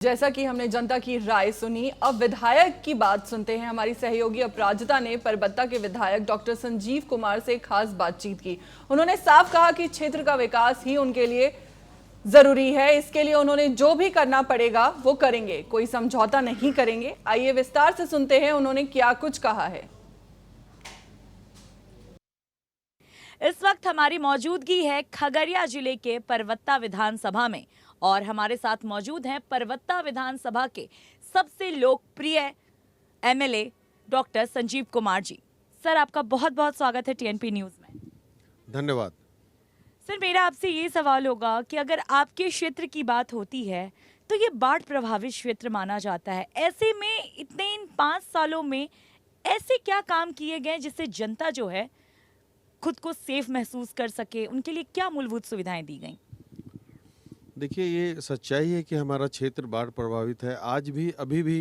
जैसा कि हमने जनता की राय सुनी, अब विधायक की बात सुनते हैं। हमारी सहयोगी अपराजिता ने परबत्ता के विधायक डॉक्टर संजीव कुमार से खास बातचीत की। उन्होंने साफ कहा कि क्षेत्र का विकास ही उनके लिए जरूरी है। इसके लिए उन्होंने जो भी करना पड़ेगा वो करेंगे, कोई समझौता नहीं करेंगे। आइए विस्तार से सुनते हैं उन्होंने क्या कुछ कहा है। इस वक्त हमारी मौजूदगी है खगड़िया जिले के परबत्ता विधानसभा में और हमारे साथ मौजूद हैं परबत्ता विधानसभा के सबसे लोकप्रिय MLA doctor Sanjeev Kumar ji. Sir, आपका बहुत बहुत स्वागत है टीएनपी न्यूज़ में। धन्यवाद। सर, मेरा आपसे ये सवाल होगा कि अगर आपके क्षेत्र की बात होती है तो ये बाढ़ प्रभावित क्षेत्र माना जाता है। ऐसे में इन 5 सालों में ऐसे क्या काम किए गए जिससे जनता जो है खुद को सेफ महसूस कर सके? उनके लिए क्या मूलभूत सुविधाएं दी गई? देखिए, ये सच्चाई है कि हमारा क्षेत्र बाढ़ प्रभावित है। आज भी अभी भी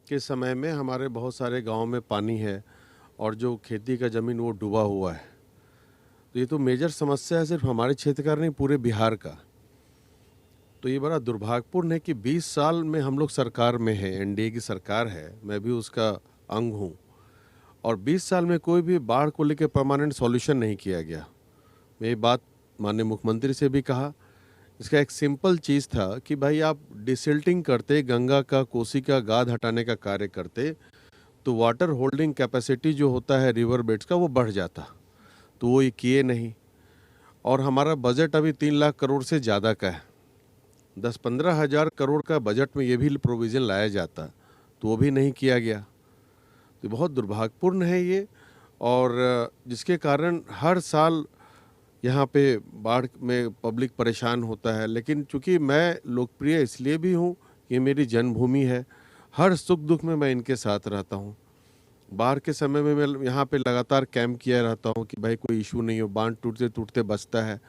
के समय में हमारे बहुत सारे गांव में पानी है और जो खेती का ज़मीन वो डूबा हुआ है। तो ये तो मेजर समस्या है, सिर्फ हमारे क्षेत्र का नहीं, पूरे बिहार का। तो ये बड़ा दुर्भाग्यपूर्ण है कि 20 साल में हम लोग सरकार में हैं, एनडीए की सरकार है, मैं भी उसका अंग हूँ, और 20 साल में कोई भी बाढ़ को लेकर परमानेंट सॉल्यूशन नहीं किया गया। मैं ये बात माननीय मुख्यमंत्री से भी कहा। इसका एक सिंपल चीज़ था कि भाई आप डिसिल्टिंग करते, गंगा का, कोसी का गाद हटाने का कार्य करते, तो वाटर होल्डिंग कैपेसिटी जो होता है रिवर बेड्स का वो बढ़ जाता। तो वो ये किए नहीं, और हमारा बजट अभी 3 लाख करोड़ से ज़्यादा का है। 10-15 हज़ार करोड़ का बजट में ये भी प्रोविज़न लाया जाता, तो वो भी नहीं किया गया। तो बहुत दुर्भाग्यपूर्ण है ये, और जिसके कारण हर साल यहाँ पे बाढ़ में पब्लिक परेशान होता है। लेकिन चूँकि मैं लोकप्रिय इसलिए भी हूँ, ये मेरी जन्मभूमि है, हर सुख दुख में मैं इनके साथ रहता हूँ। बाढ़ के समय में मैं यहाँ पे लगातार कैंप किया रहता हूँ कि भाई कोई इशू नहीं हो, बांध टूटते टूटते बचता है,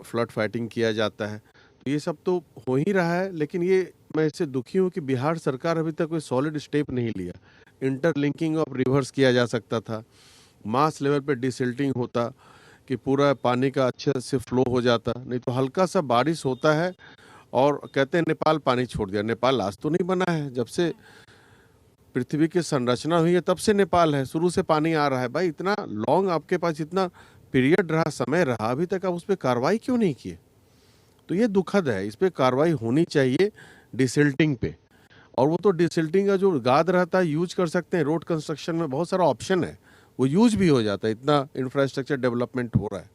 फ्लड फाइटिंग किया जाता है। तो ये सब तो हो ही रहा है, लेकिन ये मैं इससे दुखी हूँ कि बिहार सरकार अभी तक कोई सॉलिड स्टेप नहीं लिया। इंटरलिंकिंग ऑफ रिवर्स किया जा सकता था, मास लेवल पे डिसिल्टिंग होता कि पूरा पानी का अच्छे से फ्लो हो जाता। नहीं तो हल्का सा बारिश होता है और कहते हैं नेपाल पानी छोड़ दिया। नेपाल आज तो नहीं बना है, जब से पृथ्वी की संरचना हुई है तब से नेपाल है, शुरू से पानी आ रहा है। भाई इतना लॉन्ग आपके पास इतना पीरियड रहा, समय रहा, अभी तक आप उस पर कार्रवाई क्यों नहीं किए? तो ये दुखद है, इस पर कार्रवाई होनी चाहिए डिसिल्टिंग पे। और वो तो डिसिल्टिंग का जो गाद रहता है यूज कर सकते हैं, रोड कंस्ट्रक्शन में बहुत सारा ऑप्शन है, वो यूज भी हो जाता है, इतना इंफ्रास्ट्रक्चर डेवलपमेंट हो रहा है।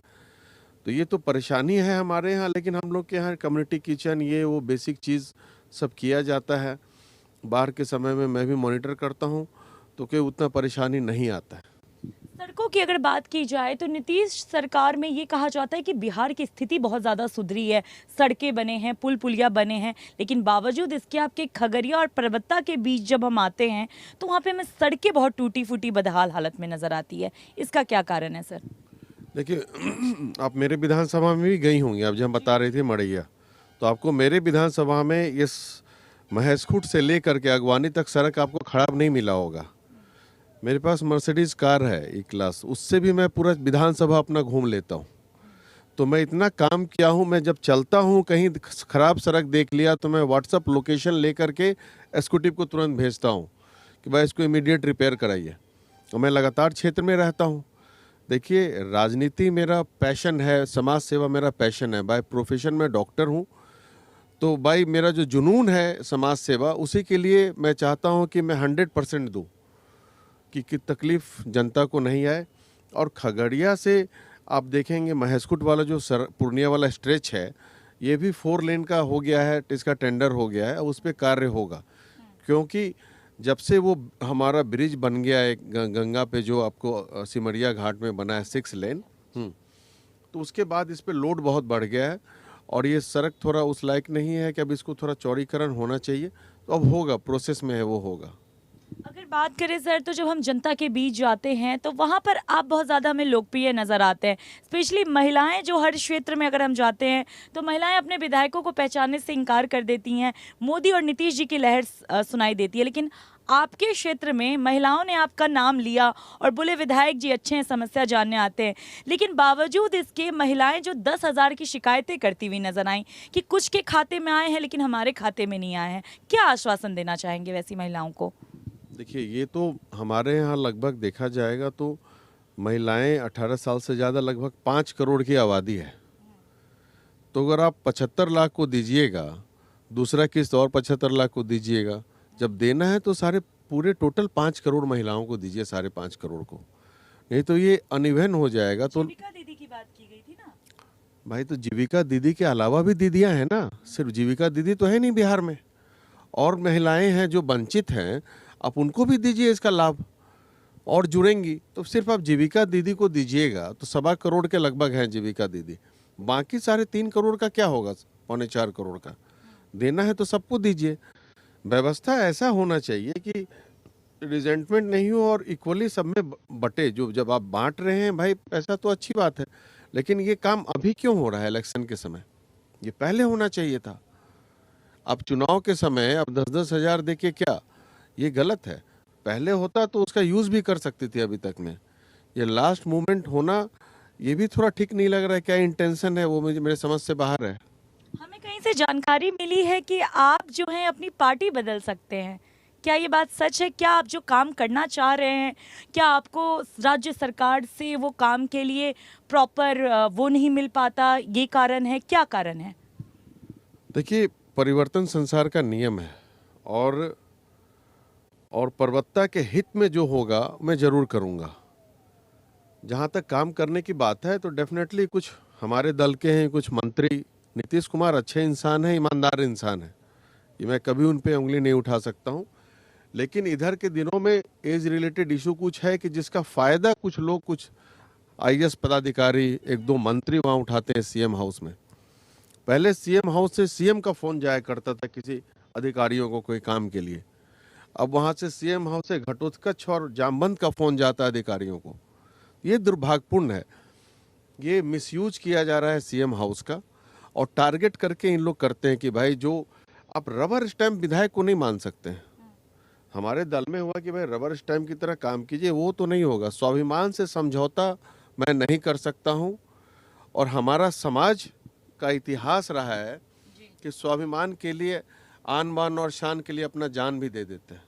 तो ये तो परेशानी है हमारे यहाँ, लेकिन हम लोग के यहाँ कम्युनिटी किचन, ये वो बेसिक चीज़ सब किया जाता है। बाढ़ के समय में मैं भी मॉनिटर करता हूँ, तो कोई उतना परेशानी नहीं आता है। सड़कों की अगर बात की जाए तो नीतीश सरकार में ये कहा जाता है कि बिहार की स्थिति बहुत ज़्यादा सुधरी है, सड़कें बने हैं, पुल पुलिया बने हैं, लेकिन बावजूद इसके आपके खगड़िया और परबत्ता के बीच जब हम आते हैं तो वहाँ पे हमें सड़कें बहुत टूटी फूटी बदहाल हालत में नज़र आती है। इसका क्या कारण है सर? देखिए, आप मेरे विधानसभा में भी गई होंगी, आप जब बता रहे थे मड़ैया, तो आपको मेरे विधानसभा में इस महेशखूट से लेकर के अगवानी तक सड़क आपको खराब नहीं मिला होगा। मेरे पास मर्सिडीज कार है ई क्लास, उससे भी मैं पूरा विधानसभा अपना घूम लेता हूँ। तो मैं इतना काम किया हूँ, मैं जब चलता हूँ कहीं खराब सड़क देख लिया तो मैं व्हाट्सअप लोकेशन लेकर के एग्जीक्यूटिव को तुरंत भेजता हूँ कि भाई इसको इमीडिएट रिपेयर कराइए। और मैं लगातार क्षेत्र में रहता हूँ। देखिए, राजनीति मेरा पैशन है, समाज सेवा मेरा पैशन है। बाय प्रोफेशन मैं डॉक्टर हूँ, तो भाई मेरा जो जुनून है समाज सेवा, उसी के लिए मैं चाहता हूँ कि मैं 100% दूँ कि तकलीफ़ जनता को नहीं आए। और खगड़िया से आप देखेंगे महेशखूट वाला जो पूर्णिया वाला स्ट्रेच है, ये भी 4 लेन का हो गया है, इसका टेंडर हो गया है, उस पर कार्य होगा। क्योंकि जब से वो हमारा ब्रिज बन गया है गंगा पे, जो आपको सिमरिया घाट में बना है 6 लेन, तो उसके बाद इस पे लोड बहुत बढ़ गया है और ये सड़क थोड़ा उस लायक नहीं है कि अब इसको थोड़ा चौड़ीकरण होना चाहिए। तो अब होगा, प्रोसेस में है, वो होगा। अगर बात करें सर, तो जब हम जनता के बीच जाते हैं तो वहाँ पर आप बहुत ज़्यादा हमें लोकप्रिय नज़र आते हैं। स्पेशली महिलाएं, जो हर क्षेत्र में अगर हम जाते हैं तो महिलाएं अपने विधायकों को पहचानने से इनकार कर देती हैं। मोदी और नीतीश जी की लहर सुनाई देती है, लेकिन आपके क्षेत्र में महिलाओं ने आपका नाम लिया और बोले विधायक जी अच्छे हैं, समस्या जानने आते हैं। लेकिन बावजूद इसके महिलाएं जो 10,000 की शिकायतें करती हुई नजर आई कि कुछ के खाते में आए हैं लेकिन हमारे खाते में नहीं आए हैं। क्या आश्वासन देना चाहेंगे वैसी महिलाओं को? देखिए, ये तो हमारे यहाँ लगभग देखा जाएगा तो महिलाएं 18 साल से ज़्यादा लगभग 5 करोड़ की आबादी है। तो अगर आप 75 लाख को दीजिएगा, दूसरा किस्त और 75 लाख को दीजिएगा, जब देना है तो सारे पूरे टोटल 5 करोड़ महिलाओं को दीजिए, 5.5 करोड़ को, नहीं तो ये अनइवन हो जाएगा। तो जीविका दीदी की बात की गई थी ना। भाई, तो जीविका दीदी के अलावा भी दीदियां हैं ना, सिर्फ जीविका दीदी तो है नहीं बिहार में, और महिलाएं हैं जो वंचित हैं, आप उनको भी दीजिए इसका लाभ और जुड़ेंगी। तो सिर्फ आप जीविका दीदी को दीजिएगा तो 1.25 करोड़ के लगभग हैं जीविका दीदी, बाकी 3.5 करोड़ का क्या होगा, 3.25 करोड़ का देना है तो सबको दीजिए। व्यवस्था ऐसा होना चाहिए कि रिजेंटमेंट नहीं हो और इक्वली सब में बटे। जो जब आप बांट रहे हैं भाई पैसा तो अच्छी बात है, लेकिन ये काम अभी क्यों हो रहा है इलेक्शन के समय? ये पहले होना चाहिए था। अब चुनाव के समय अब 10-10 हजार दे के क्या, ये गलत है। पहले होता तो उसका यूज भी कर सकती थी अभी तक में। ये लास्ट मोमेंट होना ये भी थोड़ा ठीक नहीं लग रहा है। क्या इंटेंशन है वो मुझे, मेरे समझ से बाहर है। हमें कहीं से जानकारी मिली है कि आप जो हैं अपनी पार्टी बदल सकते हैं। क्या ये बात सच है? क्या आप जो काम करना चाह रहे हैं, क्या आपको राज्य सरकार से वो काम के लिए प्रॉपर वो नहीं मिल पाता? ये कारण है, क्या कारण है? देखिए, परिवर्तन संसार का नियम है, और पर्वतता के हित में जो होगा मैं जरूर करूंगा। जहां तक काम करने की बात है तो डेफिनेटली कुछ हमारे दल के हैं, कुछ मंत्री। नीतीश कुमार अच्छे इंसान हैं, ईमानदार इंसान है, ये मैं कभी उन पे उंगली नहीं उठा सकता हूं। लेकिन इधर के दिनों में एज रिलेटेड इशू कुछ है कि जिसका फायदा कुछ लोग, कुछ आईएएस पदाधिकारी, 1-2 मंत्री वहां उठाते हैं सीएम हाउस में। पहले सीएम हाउस से सीएम का फोन जाया करता था किसी अधिकारियों को कोई काम के लिए, अब वहां से सीएम हाउस से घटोत्कच और जामबंद का फोन जाता है अधिकारियों को। ये दुर्भाग्यपूर्ण है, ये मिसयूज किया जा रहा है सीएम हाउस का, और टारगेट करके इन लोग करते हैं कि भाई जो आप रबर स्टैंप विधायक को नहीं मान सकते हैं। हमारे दल में हुआ कि भाई रबर स्टैंप की तरह काम कीजिए, वो तो नहीं होगा। स्वाभिमान से समझौता मैं नहीं कर सकता हूं, और हमारा समाज का इतिहास रहा है कि स्वाभिमान के लिए, आन बान और शान के लिए अपना जान भी दे देते हैं।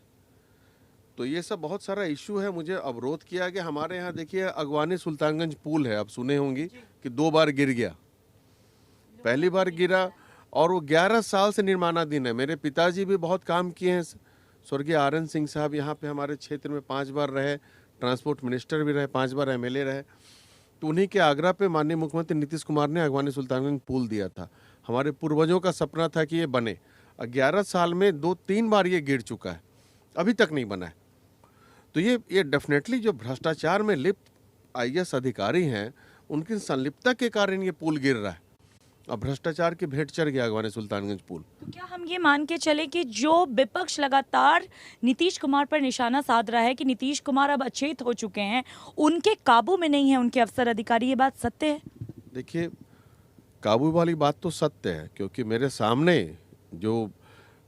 तो ये सब बहुत सारा इशू है, मुझे अवरोध किया गया। हमारे यहाँ देखिए अगवानी सुल्तानगंज पुल है, आप सुने होंगी कि 2 बार गिर गया। पहली बार गिरा और वो 11 साल से निर्माणाधीन है। मेरे पिताजी भी बहुत काम किए हैं, स्वर्गीय आर.एन. सिंह साहब यहाँ पे हमारे क्षेत्र में 5 बार रहे, ट्रांसपोर्ट मिनिस्टर भी रहे, 5 बार एमएलए रहे। तो उन्हीं के आग्रह पे माननीय मुख्यमंत्री नीतीश कुमार ने अगवानी सुल्तानगंज पुल दिया था। हमारे पूर्वजों का सपना था कि ये बने। 11 साल में 2-3 बार ये गिर चुका है, अभी तक नहीं बना है। तो ये डेफिनेटली जो भ्रष्टाचार में लिप्त आईएएस अधिकारी हैं, उनकी संलिप्तता के कारण ये पुल गिर रहा है। अब भ्रष्टाचार की भेंट चढ़ गया अगवानी सुल्तानगंज पुल। तो क्या हम ये मान के चले कि जो विपक्ष लगातार नीतीश कुमार पर निशाना साध रहा है कि नीतीश कुमार अब अचेत हो चुके हैं, उनके काबू में नहीं है उनके अफसर अधिकारी, ये बात सत्य है? देखिए, काबू वाली बात तो सत्य है, क्योंकि मेरे सामने जो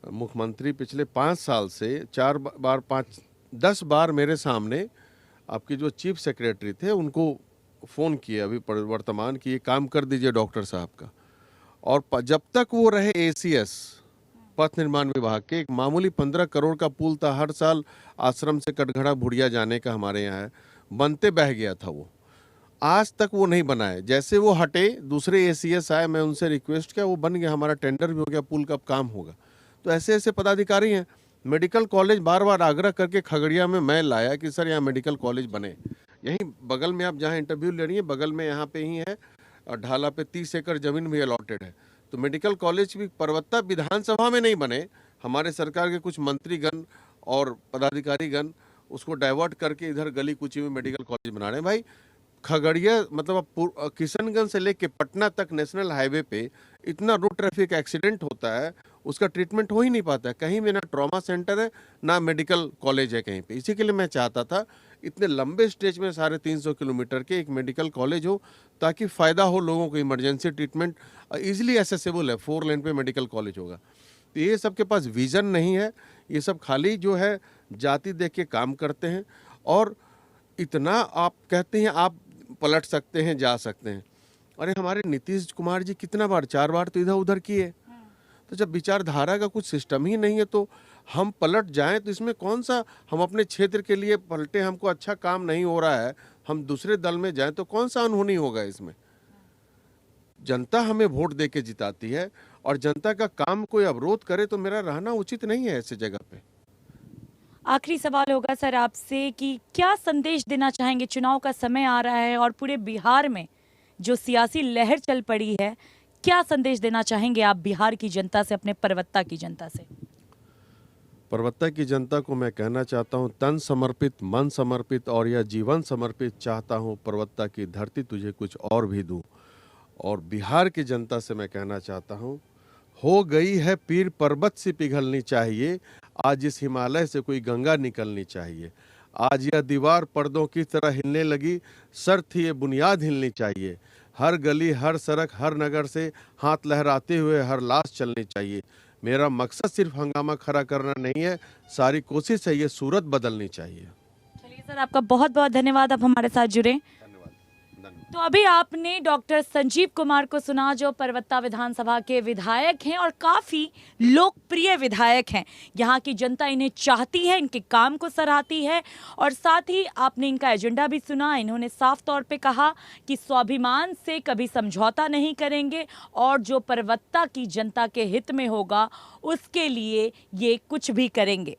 मुख्यमंत्री पिछले 5 साल से 10 बार मेरे सामने आपके जो चीफ सेक्रेटरी थे उनको फ़ोन किया, अभी वर्तमान की, ये काम कर दीजिए डॉक्टर साहब का। और जब तक वो रहे एसीएस, पथ निर्माण विभाग के, एक मामूली 15 करोड़ का पुल था, हर साल आश्रम से कटघड़ा भुड़िया जाने का हमारे यहाँ है, बनते बह गया था वो, आज तक वो नहीं बनाए। जैसे वो हटे, दूसरे एसीएस आए, मैं उनसे रिक्वेस्ट किया, वो बन गया, हमारा टेंडर भी हो गया, पुल का काम होगा। तो ऐसे ऐसे पदाधिकारी हैं। मेडिकल कॉलेज बार बार आग्रह करके खगड़िया में मैं लाया कि सर यहाँ मेडिकल कॉलेज बने। यहीं बगल में आप जहाँ इंटरव्यू ले रही हैं, बगल में यहाँ पे ही है, और ढाला पे 30 एकड़ जमीन भी अलॉटेड है। तो मेडिकल कॉलेज भी पर्वता विधानसभा में नहीं बने, हमारे सरकार के कुछ मंत्रीगण और पदाधिकारीगण उसको डाइवर्ट करके इधर गली कुची में मेडिकल कॉलेज बना रहे हैं। भाई, खगड़िया मतलब किशनगंज से लेके पटना तक नेशनल हाईवे पे इतना रोड ट्रैफिक एक्सीडेंट होता है, उसका ट्रीटमेंट हो ही नहीं पाता है। कहीं भी ना ट्रॉमा सेंटर है ना मेडिकल कॉलेज है कहीं पे। इसी के लिए मैं चाहता था इतने लंबे स्टेज में 350 किलोमीटर के एक मेडिकल कॉलेज हो, ताकि फ़ायदा हो लोगों को। इमरजेंसी ट्रीटमेंट ईजिली एसेसिबल है, 4 लेन पे मेडिकल कॉलेज होगा। तो ये सबके पास विज़न नहीं है, ये सब खाली जो है जाति देख के काम करते हैं। और इतना आप कहते हैं आप पलट सकते हैं, जा सकते हैं। अरे हमारे नीतीश कुमार जी कितना बार, 4 बार तो इधर उधर किए। तो जब विचारधारा का कुछ सिस्टम ही नहीं है तो हम पलट जाएं, तो इसमें कौन सा हम अपने क्षेत्र के लिए पलटे, हमको अच्छा काम नहीं हो रहा है, हम दूसरे दल में जाएं तो कौन सा अनहोनी होगा इसमें। जनता हमें वोट दे के जिताती है और जनता का काम कोई अवरोध करे तो मेरा रहना उचित नहीं है ऐसे जगह पे। आखिरी सवाल होगा सर आपसे कि क्या संदेश देना चाहेंगे, चुनाव का समय आ रहा है और पूरे बिहार में जो सियासी लहर चल पड़ी है, क्या संदेश देना चाहेंगे आप बिहार की जनता से, अपने परबत्ता की जनता से? परबत्ता की जनता को मैं कहना चाहता हूँ, तन समर्पित, मन समर्पित और यह जीवन समर्पित चाहता हूँ। परबत्ता की धरती तुझे कुछ और भी दूँ। और बिहार की जनता से मैं कहना चाहता हूँ, हो गई है पीर पर्वत से पिघलनी चाहिए, आज इस हिमालय से कोई गंगा निकलनी चाहिए। आज यह दीवार पर्दों की तरह हिलने लगी, सर थी ये बुनियाद हिलनी चाहिए। हर गली, हर सड़क, हर नगर से हाथ लहराते हुए हर लाश चलनी चाहिए। मेरा मकसद सिर्फ हंगामा खड़ा करना नहीं है, सारी कोशिश है ये सूरत बदलनी चाहिए। चलिए सर, आपका बहुत बहुत धन्यवाद, आप हमारे साथ जुड़े। तो अभी आपने डॉक्टर संजीव कुमार को सुना, जो परबत्ता विधानसभा के विधायक हैं और काफ़ी लोकप्रिय विधायक हैं। यहाँ की जनता इन्हें चाहती है, इनके काम को सराहती है और साथ ही आपने इनका एजेंडा भी सुना। इन्होंने साफ तौर पे कहा कि स्वाभिमान से कभी समझौता नहीं करेंगे और जो परबत्ता की जनता के हित में होगा उसके लिए ये कुछ भी करेंगे।